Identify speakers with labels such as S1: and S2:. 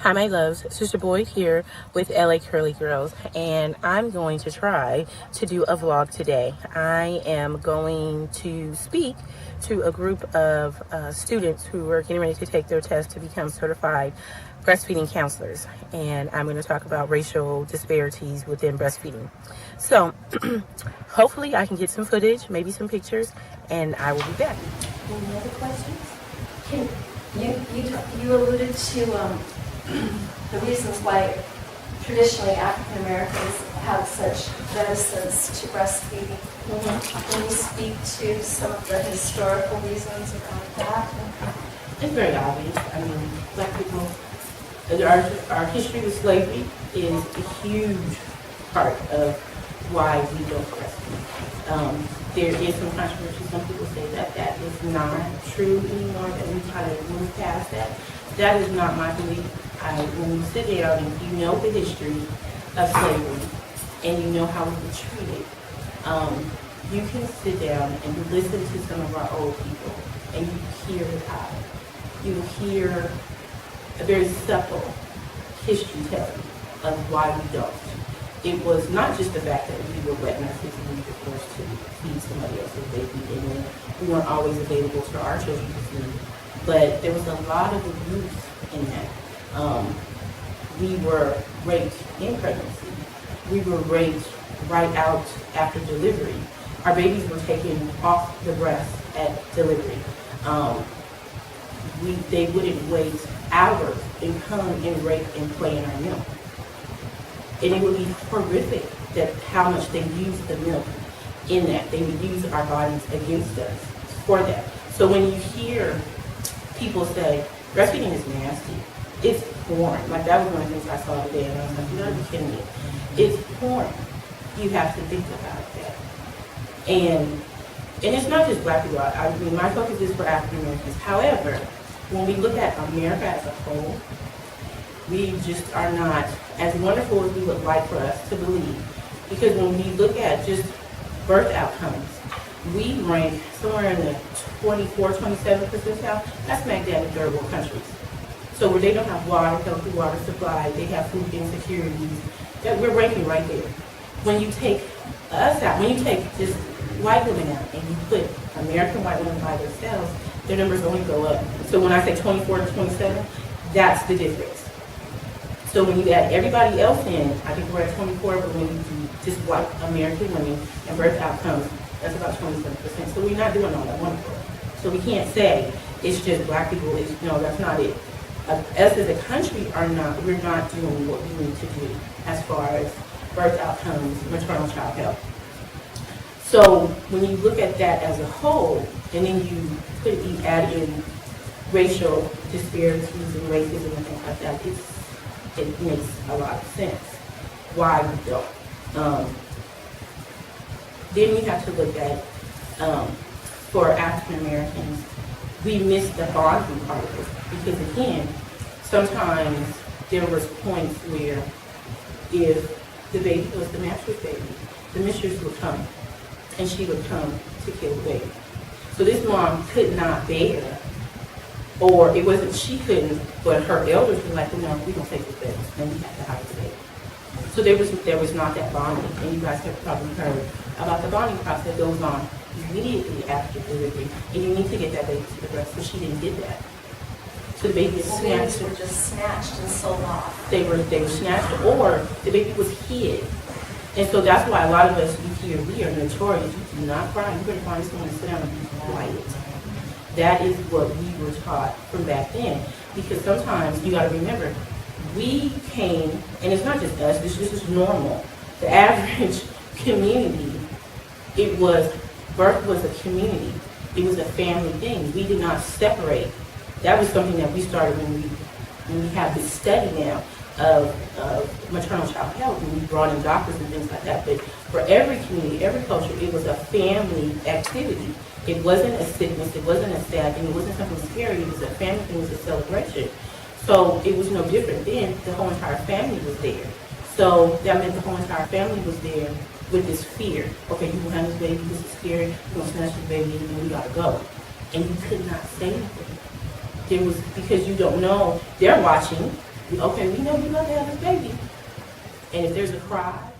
S1: Hi, my loves. Sister Boyd here with LA Curly Girls, and I'm going to try to do a vlog today. I am going to speak to a group of students who are getting ready to take their test to become certified breastfeeding counselors, and I'm going to talk about racial disparities within breastfeeding. So, hopefully I can get some footage, maybe some pictures, and I will be back.
S2: Any other questions? You alluded to the reasons why traditionally African Americans have such reticence to breastfeeding. Can you speak to some of the historical reasons around that?
S1: It's very obvious. I mean, Black people, our history with slavery is a huge part of why we don't breastfeed. There is some controversy. Some people say that that is not true anymore, that we try to move past that. That is not my belief. When you sit down and you know the history of slavery and you know how we were treated, you can sit down and listen to some of our old people and you hear the power. You hear a very supple history telling of why we don't. It was not just the fact that we were wet nurses and we were forced to feed somebody else's baby and then we weren't always available to our children to feed, but there was a lot of abuse in that. We were raped in pregnancy. We were raped right out after delivery. Our babies were taken off the breast at delivery. They wouldn't wait hours and come and rape and play in our milk. And it would be horrific that how much they used the milk in that. They would use our bodies against us for that. So when you hear people say, breastfeeding is nasty, it's porn. Like that was one of the things I saw today and I was like, you gotta be kidding me. It's porn. You have to think about that. And it's not just Black people. I mean, my focus is for African Americans. However, when we look at America as a whole, we just are not as wonderful as we would like for us to believe. Because when we look at just birth outcomes, we rank somewhere in the 24, 27 percentile. That's smack dab in third world countries. So where they don't have water, healthy water supply, they have food insecurities, that we're ranking right there. When you take us out, when you take just white women out and you put American white women by themselves, their numbers only go up. So when I say 24 to 27, that's the difference. So when you add everybody else in, I think we're at 24, but when you do just white American women and birth outcomes, that's about 27%. So we're not doing all that wonderful. So we can't say it's just Black people. No, that's not it. Us as a country we're not doing what we need to do as far as birth outcomes, maternal child health. So when you look at that as a whole, and then you add in racial disparities and racism and things like that, it makes a lot of sense why we don't. Then you have to look at, for African Americans, we miss the bonding part of it. Because again, sometimes there was points where if the baby was the master's baby, the mistress would come and she would come to kill the baby. So this mom could not bear, or it wasn't she couldn't, but her elders were like, well, no, we don't take this baby, and we have to hide the baby. So there was not that bonding, and you guys have probably heard about the bonding process that goes on immediately after delivery, and you need to get that baby to the breast, but she didn't get that. So the baby was snatched.
S2: Babies were just snatched and sold off.
S1: They were snatched, or the baby was hid. And so that's why a lot of us, we are notorious. You do not cry. You better find someone to sit down and be quiet. That is what we were taught from back then. Because sometimes, you got to remember, we came, and it's not just us, this is normal. The average community, birth was a community. It was a family thing. We did not separate. That was something that we started when we have this study now of maternal child health, and we brought in doctors and things like that. But for every community, every culture, it was a family activity. It wasn't a sickness, it wasn't a sad thing, it wasn't something scary, it was a family thing, it was a celebration. So it was no different then. The whole entire family was there. So that meant the whole entire family was there with this fear. Okay, you will have this baby, this is scary, you're going to snatch this baby, and we got to go. And you could not say anything. There was, because you don't know, they're watching, Okay, we know you love to have this baby. And if there's a cry,